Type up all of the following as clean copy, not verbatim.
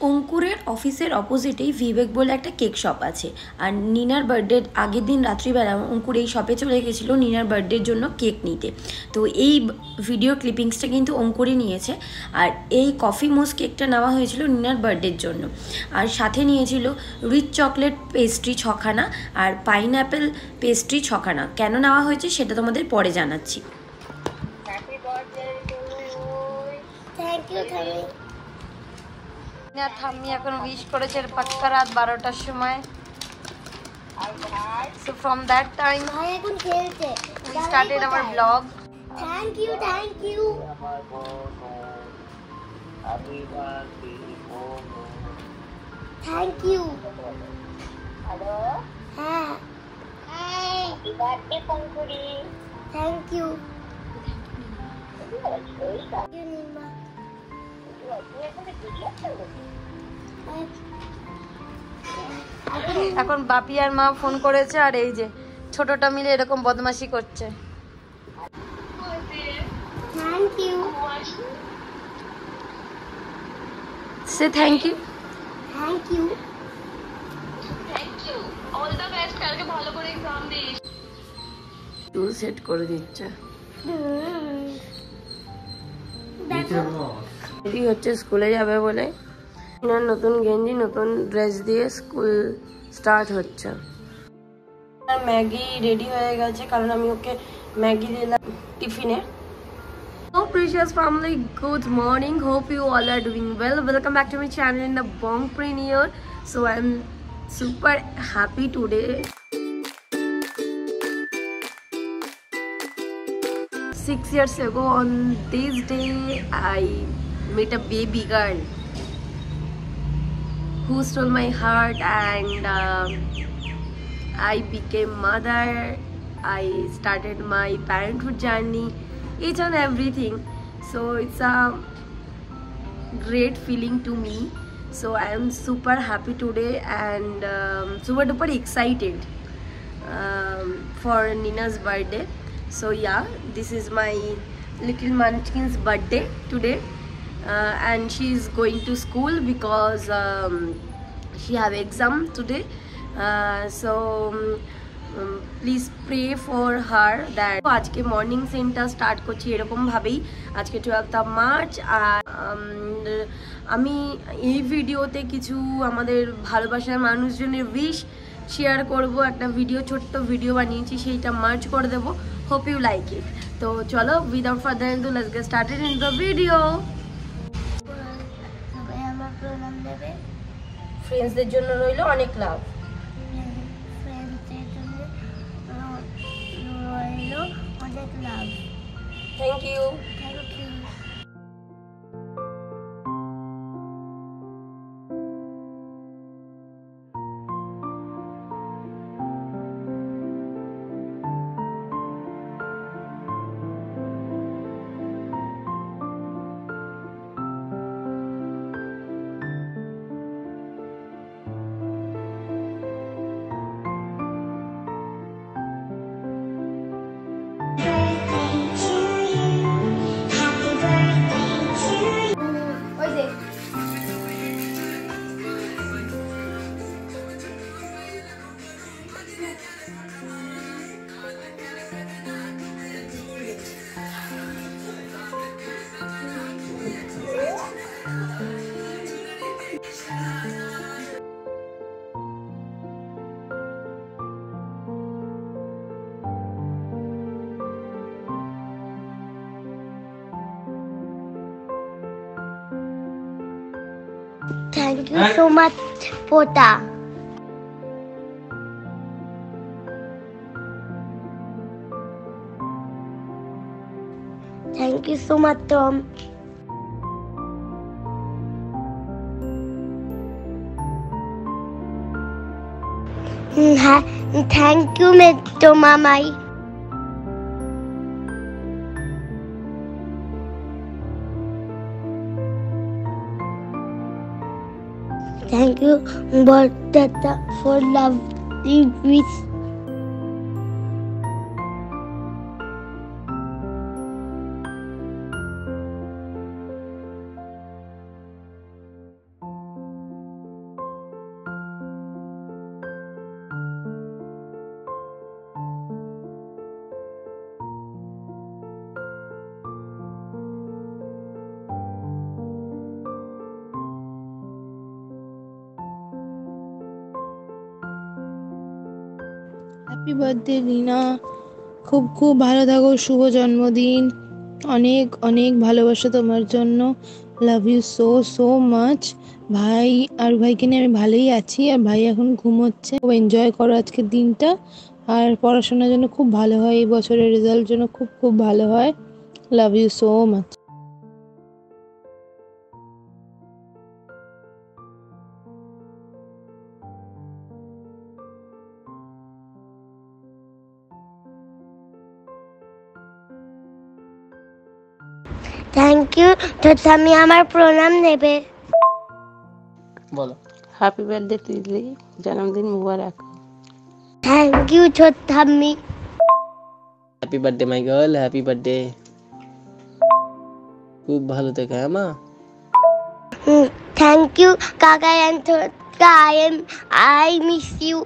অঙ্কুরের অফিসের অপোজিটেই ভিবেক বলে একটা কেক শপ আছে। আর নিনার বার্থডের আগের দিন রাত্রিবেলা অঙ্কুর এই শপে চলে গেছিলো নিনার বার্থডের জন্য কেক নিতে। তো এই ভিডিও ক্লিপিংসটা কিন্তু অঙ্কুরই নিয়েছে। আর এই কফি মোস কেকটা নেওয়া হয়েছিল নিনার বার্থডের জন্য। আর সাথে নিয়েছিল রিচ চকলেট পেস্ট্রি 6খানা আর পাইনঅ্যাপেল পেস্ট্রি 6খানা। কেন নেওয়া হয়েছে সেটা তোমাদের পরে জানাচ্ছি। থাম্মি এখন উইশ করেছে পাক্কা রাত 12টার সময়। So from that time ভাই এখন খেলছে we started our vlog. Thank you thank you hello হ্যাঁ happy birthday পঙ্কুরি thank you এখন বাপি আর মা ফোন করেছে আর এই যে ছোটটা মিলে এরকম বদমাশি করছে। Thank you say thank you all the best. কালকে ভালো করে এক্সাম দিস। টুল সেট করে দিচ্ছে। রেডি হচ্ছে স্কুলে যাবে বলে। নতুন গেঞ্জি নতুন ড্রেস দিয়ে স্কুল স্টার্ট হচ্ছে। ম্যাগি রেডি হয়ে গেছে কারণ আমি ওকে ম্যাগি দিলাম টিফিনে। So precious family, good morning. Hope you all are doing well. Welcome back to my channel in the Bongpreneur. So I'm super happy today. 6 years ago on this day I met a baby girl who stole my heart and I became mother. I started my parenthood journey, each and everything. So it's a great feeling to me. So I am super happy today and super duper excited for Nina's birthday. So yeah, this is my little munchkin's birthday today. And she is going to school because she have exam today. So please pray for her that আজকে morning সিনটা start করছি এরকম ভাবেই। আজকে 12th March আর আমি এই ভিডিওতে কিছু আমাদের ভালোবাসার মানুষজনের উইশ শেয়ার করব। একটা ভিডিও ছোট্ট ভিডিও বানিয়েছি সেইটা মার্চ করে দেবো। Hope you like it. তো চলো without further ado let's get started in the video. ফ্রেন্ডসদের জন্য রইল অনেক love. Thank you. Thank you so much, Pota. Thank you so much, Tom. Thank you, Mr. Mamai. Thank you, Tata, for lovely wish. Happy birthday Rina, খুব খুব ভালো থাকো, শুভ জন্মদিন, অনেক অনেক ভালোবাসা তোমার জন্য, love you so so much. ভাই আর ভাইকে নিয়ে আমি ভালোই আছি, আর ভাই এখন ঘুমোচ্ছে। খুব এনজয় করো আজকের দিনটা, আর পড়াশোনার জন্য খুব ভালো হয়, এই বছরের রেজাল্ট জন্য খুব খুব ভালো হয়। Love you so much. Thank you. তো তুমি আমার প্রণাম নেবে। বলো। হ্যাপি বার্থডে তিতলি, জন্মদিন মুবারক। থ্যাংক ইউ ছোট্টাম্মি। Happy birthday my girl, happy birthday. খুব ভালো থেকো হ্যাঁ মা। থ্যাংক ইউ কাকা অ্যান্ড ছোটকা। I miss you.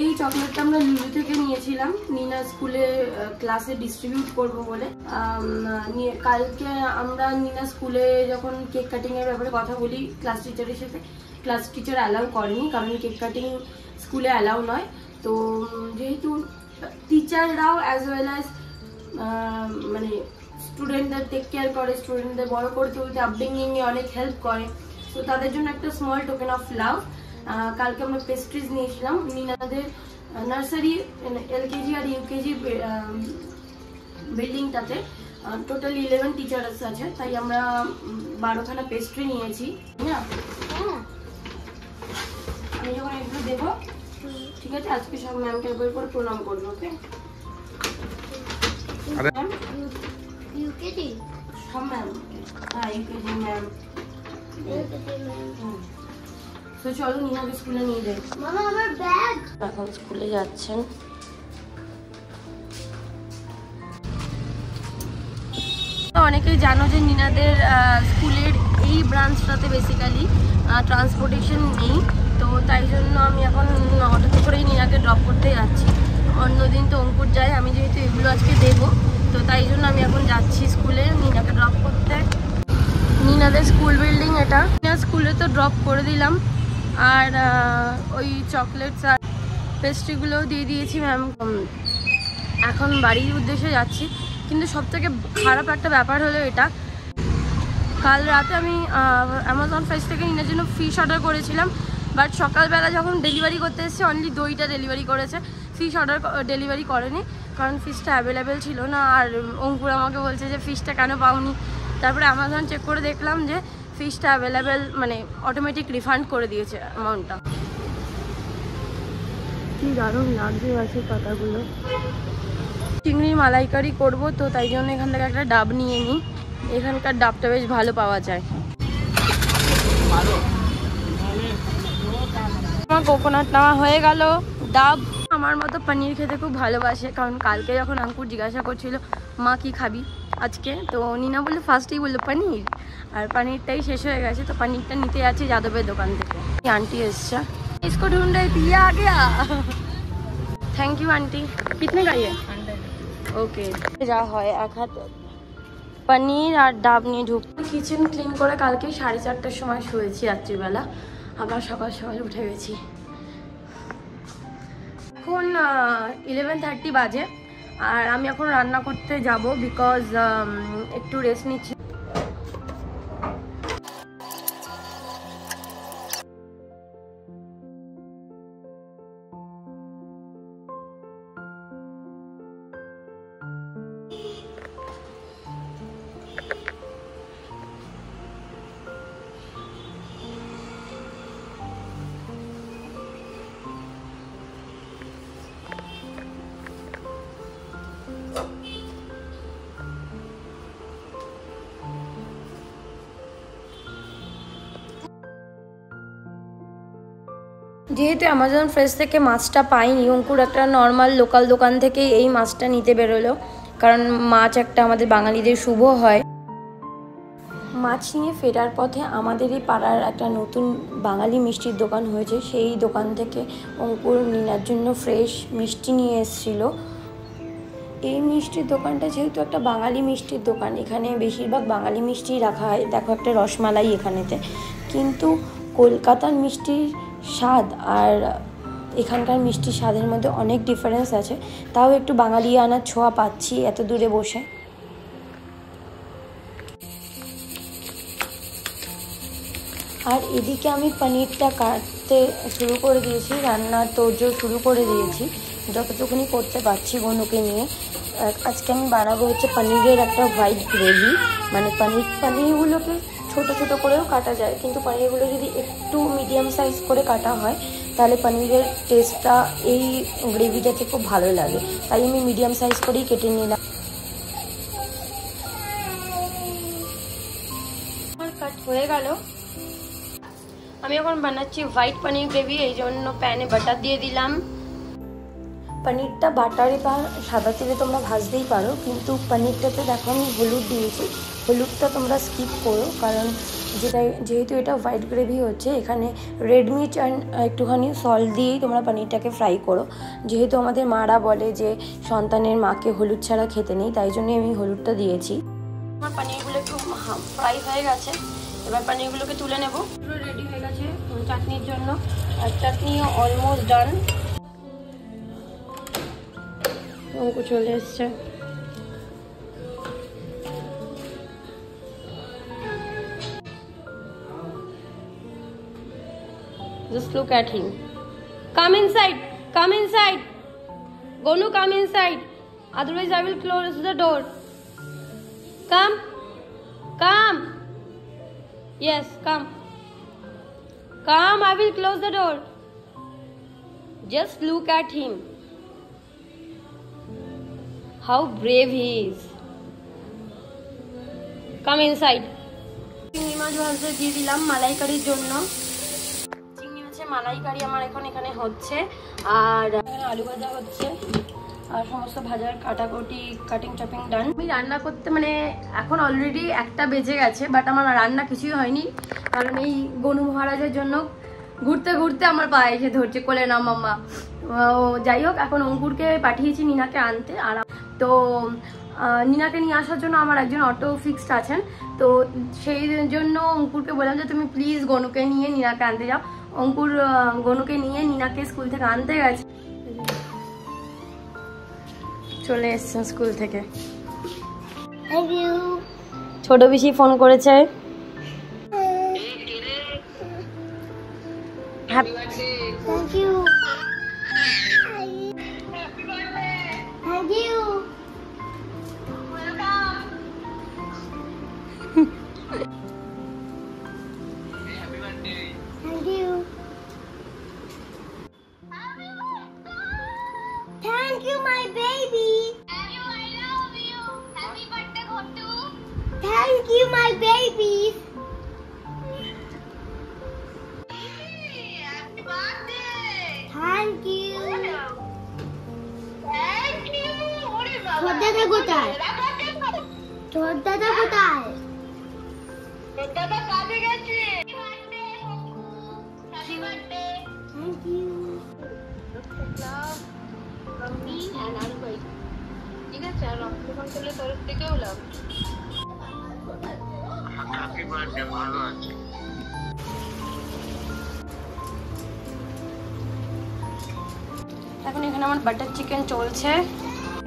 এই চকলেটটা আমরা লুলু থেকে নিয়েছিলাম, নিনা স্কুলে ক্লাসে ডিস্ট্রিবিউট করব বলে। কালকে আমরা নিনা স্কুলে যখন কেক কাটিং এর ব্যাপারে কথা বলি ক্লাস টিচারের সাথে, ক্লাস টিচার অ্যালাউ করেনি, কারণ কেক কাটিং স্কুলে অ্যালাউ নয়। তো যেহেতু টিচাররাও অ্যাজ ওয়েল অ্যাজ মানে স্টুডেন্টদের টেক কেয়ার করে, স্টুডেন্টদের বড় করে তুলতে আপব্রিঙ্গিং এ অনেক হেল্প করে, তো তাদের জন্য একটা স্মল টোকেন অফ লাভ কালকে আমরা পেস্ট্রিজ নিয়েছিলাম নিনাদের নার্সারি, এলকেজি আর ইউকেজি বিল্ডিংটাতে টোটাল 11 টিচার্স আছে, তাই আমরা 12খানা পেস্ট্রি নিয়েছি। আমি যখন এগুলো দেবো, ঠিক আছে, আজকে সব ম্যামকে একবার করে প্রণাম করবো। ওকে ইউকেজি সব ম্যাম, হ্যাঁ ইউকেজি ম্যাম। তো চলো নিনাকে স্কুলে নিয়ে যাই। মামা আমার ব্যাগ। এখন স্কুলে যাচ্ছেন। অনেকেই জানো যে নিনাদের স্কুলের এই ব্রাঞ্চটাতে বেসিক্যালি ট্রান্সপোর্টেশন নেই, তো তাই জন্য আমি এখন অটোতে করেই নিনাকে ড্রপ করতে যাচ্ছি। অন্যদিন তো অঙ্কুর যায়, আমি যেহেতু এগুলো আজকে দেবো, তো তাই জন্য আমি এখন যাচ্ছি স্কুলে নিনাকে ড্রপ করতে। নিনাদের স্কুল বিল্ডিং এটা। নিনা স্কুলে তো ড্রপ করে দিলাম, আর ওই চকলেটস আর পেস্ট্রিগুলোও দিয়ে দিয়েছি ম্যাম। এখন বাড়ির উদ্দেশ্যে যাচ্ছি, কিন্তু সবথেকে খারাপ একটা ব্যাপার হলো এটা, কাল রাতে আমি অ্যামাজন ফেস থেকে নিনার জন্য ফিশ অর্ডার করেছিলাম, বাট সকালবেলা যখন ডেলিভারি করতে এসেছে অনলি দইটা ডেলিভারি করেছে, ফিশ অর্ডার ডেলিভারি করেনি, কারণ ফিশটা অ্যাভেলেবেল ছিল না। আর অঙ্কুর আমাকে বলছে যে ফিশটা কেন পাওনি, তারপরে অ্যামাজন চেক করে দেখলাম যে ফিশটা অ্যাভেলেবেল, মানে অটোমেটিক রিফান্ড করে দিয়েছে অ্যামাউন্টটা। কি দারুণ লাগছে গাছের পাতাগুলো। চিংড়ির মালাইকারি করবো, তো তাই জন্য এখান থেকে একটা ডাব নিয়ে নিই, এখানকার ডাবটা বেশ ভালো পাওয়া যায়। আমার কোকোনাট নেওয়া হয়ে গেল, ডাব। আমার মতো পনির খেতে খুব ভালোবাসে, কারণ কালকে যখন অঙ্কুর জিজ্ঞাসা করছিল মা কি খাবি আজকে, তো নিনা বললো ফার্স্টেই বললো পনির, আর পনিরটাই শেষ হয়ে গেছে, তো পনিরটা নিতে যাচ্ছি যাদবের দোকান থেকে। आंटी এসছে, इसको ढूंढ रही थी, ये आ गया। Thank you aunty. कितने का ये? ओके। যা হয় এক হাত পনির আর ডাব নিয়ে ঢুক। কিচেন ক্লিন করে কালকে 4:30টার সময় শুয়েছি রাত্রিবেলা, আবার সকাল সকাল উঠে গেছি। এখন 11:30 বাজে, আর আমি এখন রান্না করতে যাব, বিকজ একটু রেস্ট নিচ্ছি। যেহেতু অ্যামাজন ফ্রেশ থেকে মাছটা পাইনি, অঙ্কুর একটা নর্মাল লোকাল দোকান থেকে এই মাছটা নিতে বেরোলো, কারণ মাছ একটা আমাদের বাঙালিদের শুভ হয়। মাছ নিয়ে ফেরার পথে আমাদের এই পাড়ার একটা নতুন বাঙালি মিষ্টির দোকান হয়েছে, সেই দোকান থেকে অঙ্কুর নিনার জন্য ফ্রেশ মিষ্টি নিয়ে এসেছিলো। এই মিষ্টির দোকানটা যেহেতু একটা বাঙালি মিষ্টির দোকান, এখানে বেশিরভাগ বাঙালি মিষ্টি রাখা হয়। দেখো একটা রসমালাই এখানেতে, কিন্তু কলকাতার মিষ্টির স্বাদ আর এখানকার মিষ্টির স্বাদের মধ্যে অনেক ডিফারেন্স আছে। তাও একটু বাঙালি আনার ছোঁয়া পাচ্ছি এত দূরে বসে। আর এদিকে আমি পনিরটা কাটতে শুরু করে দিয়েছি, রান্নার তোড়জোড় শুরু করে দিয়েছি যতটুকুনি করতে পারছি গনুকে নিয়ে। আজকে আমি বানাবো হচ্ছে পনিরের একটা হোয়াইট গ্রেভি। মানে পনিরগুলোকে ছোট ছোট করেও কাটা যায়, কিন্তু পনিরগুলো যদি একটু মিডিয়াম সাইজ করে কাটা হয় তাহলে পনিরের টেস্টটা এই গ্রেভিটাতে খুব ভালো লাগে। তাই আমি মিডিয়াম সাইজ করেই কেটে নিলাম। আমার কাট হয়ে গেল। আমি এখন বানাচ্ছি হোয়াইট পনির গ্রেভি, এই জন্য প্যানে বাটার দিয়ে দিলাম। পনিরটা বাটারে বা সাদা তেলে তোমরা ভাজতেই পারো, কিন্তু পনিরটাতে দেখো আমি হলুদ দিয়েছি। হলুদটা তোমরা স্কিপ করো, কারণ যেহেতু এটা হোয়াইট গ্রেভি হচ্ছে, এখানে রেড মির্চ অ্যান্ড একটুখানি সল্ট দিয়েই তোমরা পনিরটাকে ফ্রাই করো। যেহেতু আমাদের মারা বলে যে সন্তানের মাকে হলুদ ছাড়া খেতে নেই, তাই জন্যই আমি হলুদটা দিয়েছি। আমার পনিরগুলো একটু ফ্রাই হয়ে গেছে, এবার পনিরগুলোকে তুলে নেব। পুরো রেডি হয়ে গেছে চাটনির জন্য, আর চাটনিও অলমোস্ট ডান। অঙ্কু চলে এসছে। Just look at him. Come inside. Come inside. Gonu, come inside. Otherwise, I will close the door. Come. Come. Yes, come. Come, I will close the door. Just look at him. How brave he is. Come inside. চিংড়ি মাছ ভাজতে দিয়ে দিলাম মালাইকারির জন্য। চিংড়ি মাছের মালাইকারি আমার এখন এখানে হচ্ছে, আর এখানে আলু ভাজা হচ্ছে, আর সমস্ত ভাজার কাটিং চপিং ডান। আমি রান্না করতে মানে এখন অলরেডি 1টা বেজে গেছে, বাট আমার রান্না কিছুই হয়নি, কারণ এই গনু মহারাজের জন্য ঘুরতে ঘুরতে আমার পায়ে এসে ধরছে, কোলে না মাম্মা। যাই হোক, এখন অঙ্কুরকে পাঠিয়েছি নিনাকে আনতে। আর তো নিনাকে নিয়ে আসার জন্য আমার একজন অটো ফিক্সড আছেন, তো সেই জন্য অঙ্কুরকে বললাম যে তুমি প্লিজ গনুকে নিয়ে নিনাকে আনতে যাও। অঙ্কুর গনুকে নিয়ে নিনাকে স্কুল থেকে আনতে গেছে, চলে এসছে স্কুল থেকে। ছোট বেশি ফোন করেছে। Thank you. Thank you. Thank you. Thank you, my baby. I love you. Happy birthday, Gottu. Thank you, my babies. Happy birthday. Thank you. Thank you. ওরে বাবা। তোর দাদা কোথায়? তোর দাদা কোথায়? তোর দাদা কাজে গেছে। Happy birthday. Thank you. Love from me and Aru bhai. ঠিক আছে, আর রক্ত কন্ট্রোলের তরফ থেকেও লাভ। হ্যাপি বার্থডে, ভালো আছে। এখন এখানে আমার বাটার চিকেন চলছে,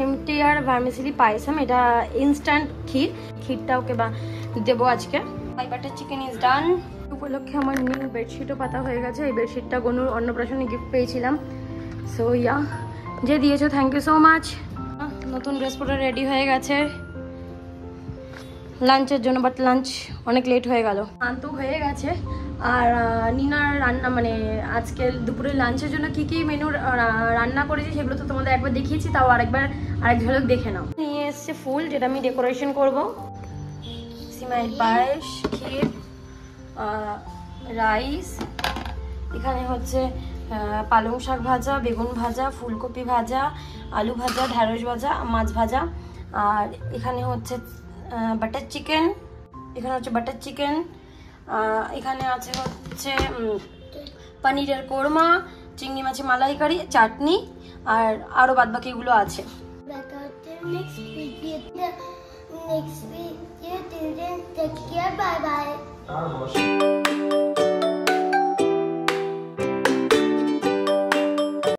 এমটি আর ভার্মিসিলি পায়েসাম, এটা ইনস্ট্যান্ট ক্ষীরটা ওকে দেবো আজকে। মাই বাটার চিকেন ইজ ডান। উপলক্ষে আমার নিউ বেডশিটও পাতা হয়ে গেছে। এই বেডশিটটা গনুর অন্নপ্রাশনে গিফট পেয়েছিলাম। সো ইয়া, যে দিয়েছো থ্যাংক ইউ সো মাচ। নতুন ড্রেস পরে রেডি হয়ে গেছে লাঞ্চের জন্য, বাট লাঞ্চ অনেক লেট হয়ে গেল। শান্ত হয়ে গেছে। আর নিনার রান্না মানে আজকে দুপুরে লাঞ্চের জন্য কি কি মেনু রান্না করেছি সেগুলো তো তোমাদের একবার দেখিয়েছি, তাও আরেক ঝলক দেখে নাও। নিয়ে এসছে ফুল, যেটা আমি ডেকোরেশন করব। সিমাইয়ের পায়েস, ক্ষীর, রাইস, এখানে হচ্ছে পালং শাক ভাজা, বেগুন ভাজা, ফুলকপি ভাজা, আলু ভাজা, ঢ্যাঁড়স ভাজা, মাছ ভাজা, আর এখানে হচ্ছে বাটার চিকেন, এখানে আছে হচ্ছে পনিরের কোরমা, চিংড়ি মাছের মালাইকারি, চাটনি, আর আরও বাদবাকিগুলো আছে। ব্যাটাতে next video. Till then, take care. Bye bye.